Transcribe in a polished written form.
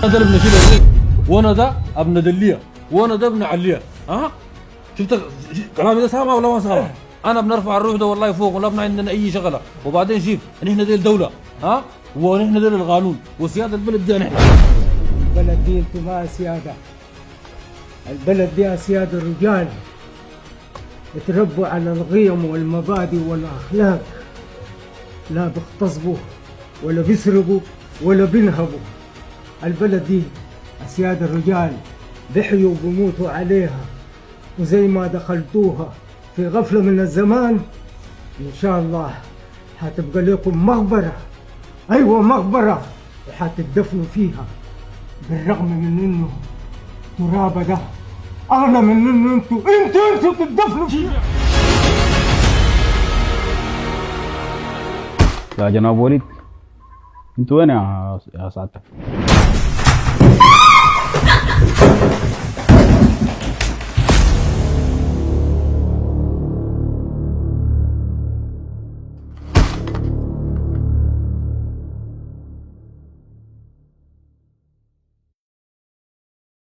ده ابن كده، وانا ده ابن دليه، وانا ده ابن عليا. ها شفت كلامي ده سامع ولا ما سامع؟ انا بنرفع الروح ده والله فوق، ولا بنا عندنا اي شغله. وبعدين شوف نحن دي الدوله، ها، ونحن دي القانون وسياده البلد دي نحن. البلد دي انتوا ما سياده، البلد دي سياده رجال اتربوا على القيم والمبادئ والاخلاق، لا بيغتصبوا ولا بيسرقوا ولا بينهبوا. البلد دي اسياد الرجال بيحيوا وبيموتوا عليها، وزي ما دخلتوها في غفله من الزمان ان شاء الله حتبقى لكم مقبره، ايوه مقبره، وحتدفنوا فيها. بالرغم من انه ترابه ده اغلى من انه انتوا تدفنوا فيها. يا جناب وليد، انتوا وين يا سعادتك؟